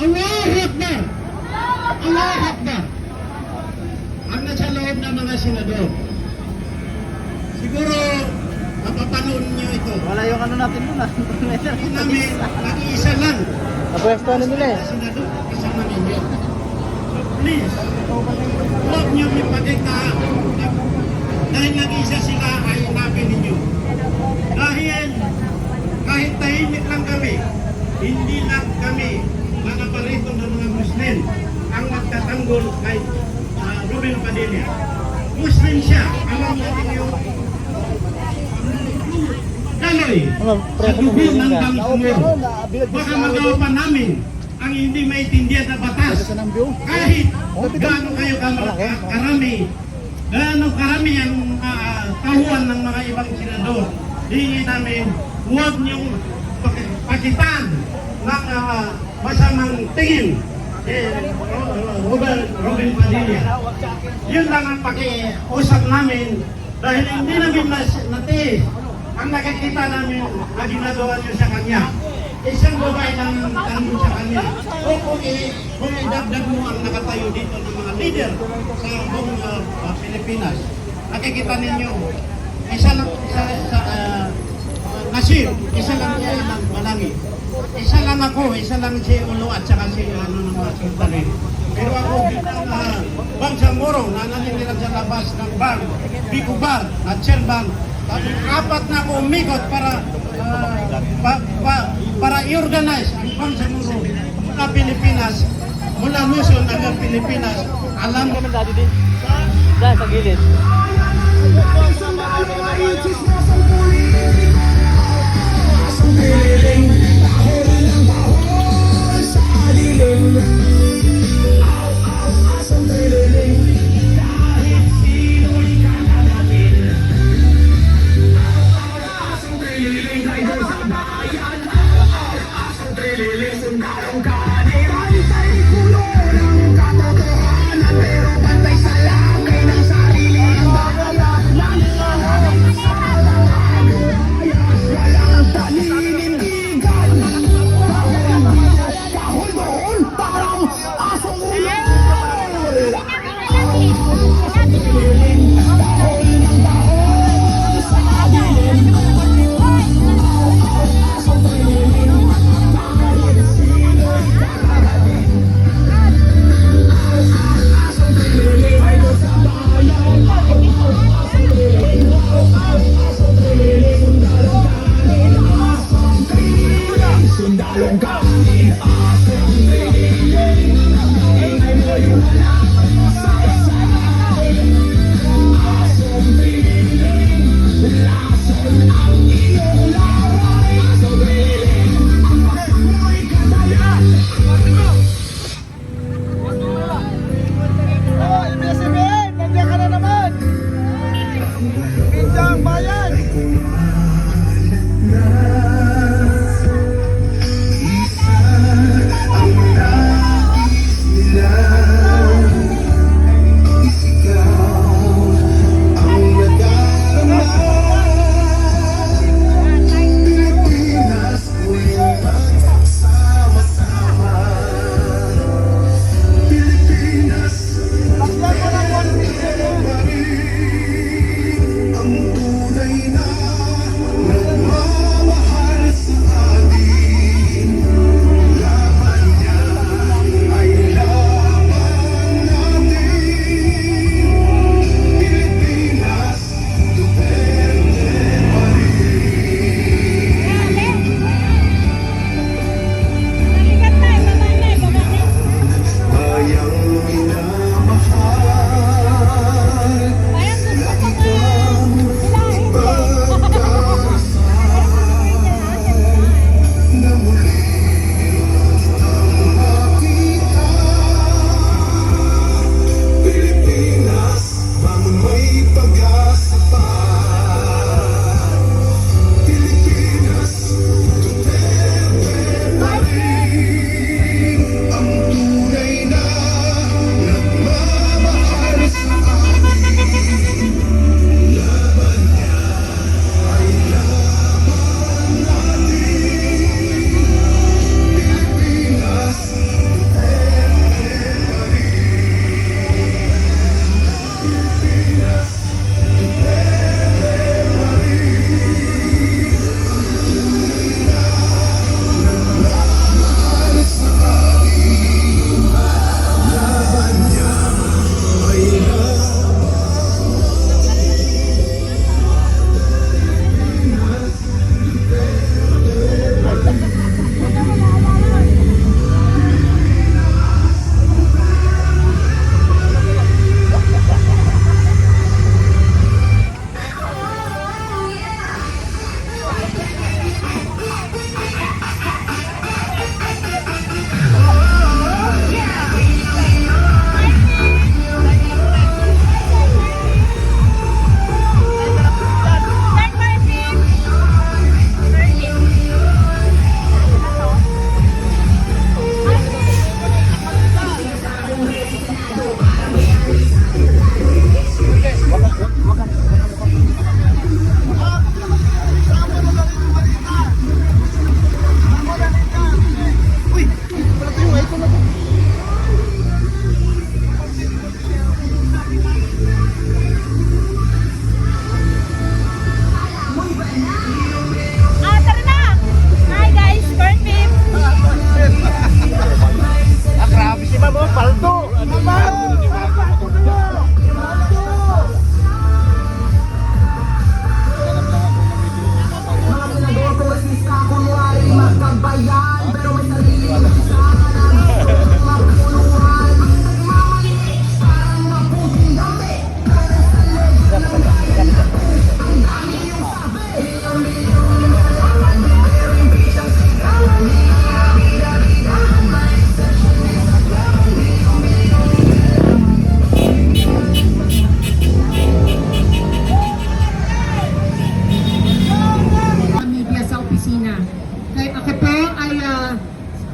Allahu Akbar! Allahu Akbar! Ang nasa loob ng mga senador. Siguro, mapapanood niyo ito. Wala yung ano natin muna. Hindi namin, nag-iisa lang. Napwesto na nila eh. Senador, kasama ninyo. So please, huwag niyo ipagkita dahil nag-isa sila ay hanapin ninyo. Dahil kahit tahimik lang kami, hindi lang kami mga parito ng mga Muslim ang magtatanggol kay Robin Padilla. Muslim siya, alam natin yung kaloy sa dugo ng Bangsamoro. Baka magawa pa namin ang hindi maintindihan na batas. Kahit gaano kayo karami, gaano karami ang tahuan ng mga ibang senador, hingi namin, huwag niyong pakitan ng masamang tingin Robin Padilla. Yun lang ang pakiusap namin dahil hindi namin natiis ang nakikita namin na ginagawa niyo sa kanya. Isang babae ng tanong sa kanya. O kung idagdag mo ang nakatayo dito ng mga leader sa buong Pilipinas, nakikita ninyo, isa lang Nasir, isa lang siya ng Malangi. Isa lang ako, isa lang si Ulo at saka si ng mga sultanin. Pero ako bilang Bangsamoro na naninilang sa labas ng bar, Bico Bar at Cherban, apat na ako umikot para i-organize ang Bangsamoro mula Pilipinas, mula Luzon hanggang Pilipinas. Alam mo Dahil sa gilid.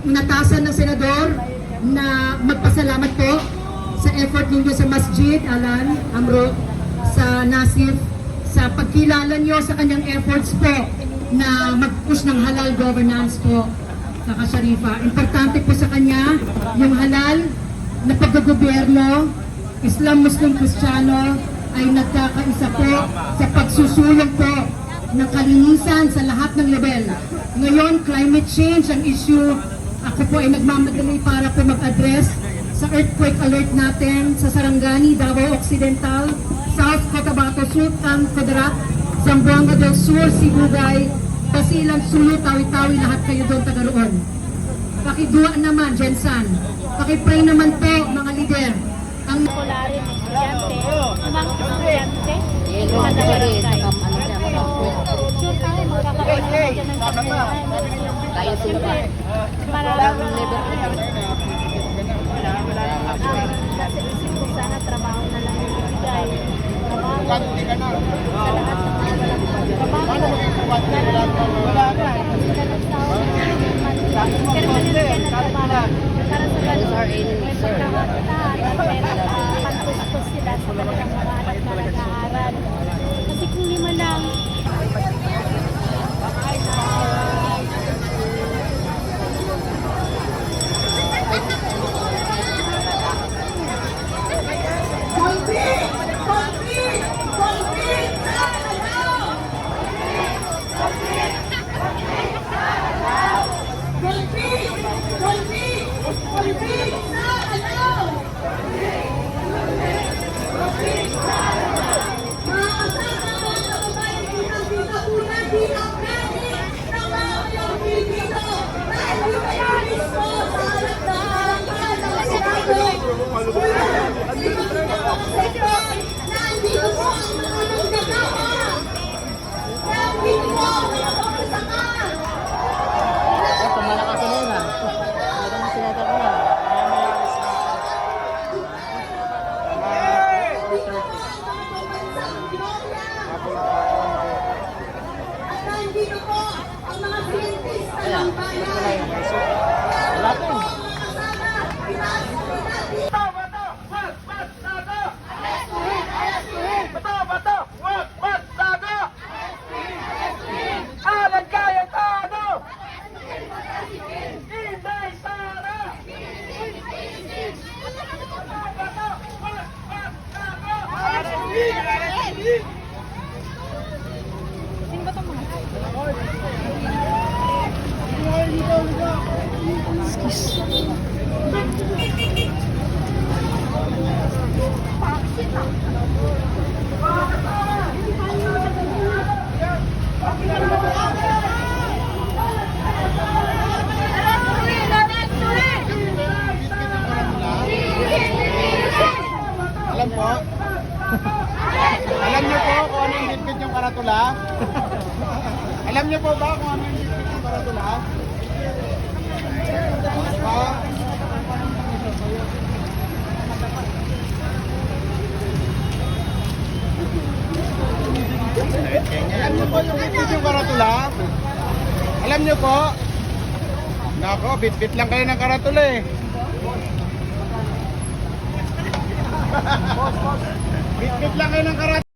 inatasan ng senador na magpasalamat po sa effort ninyo sa Masjid, Alan, Amro, sa Nasif, sa pagkilala nyo sa kanyang efforts po na mag-push ng halal governance po sa Sharifa. Importante po sa kanya yung halal na paggogobyerno, Islam, Muslim, Kristiyano ay nagkakaisa po sa pagsusulong po ng kalinisan sa lahat ng level. Ngayon, climate change ang issue. Ako po ay nagmamadali para po mag-address sa earthquake alert natin sa Sarangani, Davao Occidental, South Cotabato, Sultan Kudarat, Zamboanga del Sur, Sibugay, Basilan, Sulu, Tawi-Tawi, lahat kayo doon taga roon. Pakiduwa naman, Jensan. Pakipray naman po, mga leader. Ang Polarin, estudyante, umang estudyante, madalaran tayo. Pero sure tayo magkakaroon naman dyan ng kabuuan. Tayo sila. Maraming level nasa isip ko sana trabaho na lang yung ibigay. Trabaho sa lahat ng mga trabaho. Sila nagsahod ng permanent yan ang trabaho. Para sa ganun, may pagkakakitaan at may pantustos sila sa kanilang mga anak na nag-aaral. Kasi kung lima lang, nandito po ang mga nagnagawa. Nandito po ang mga pagsasaka. Malakas na yun ah. Malakas na sila talaga. At nandito po ang mga scientista ng bayan. Wala po. Alam po? Alam niyo po kung ano yung bitbit yung karatula? Alam niyo po ba kung ano yung bitbit yung karatula? Pa? Alam niyo po yung bitbit yung karatula? Alam niyo po? Nako, bitbit lang kayo ng karatula eh. Bitbit lang kayo ng karatula.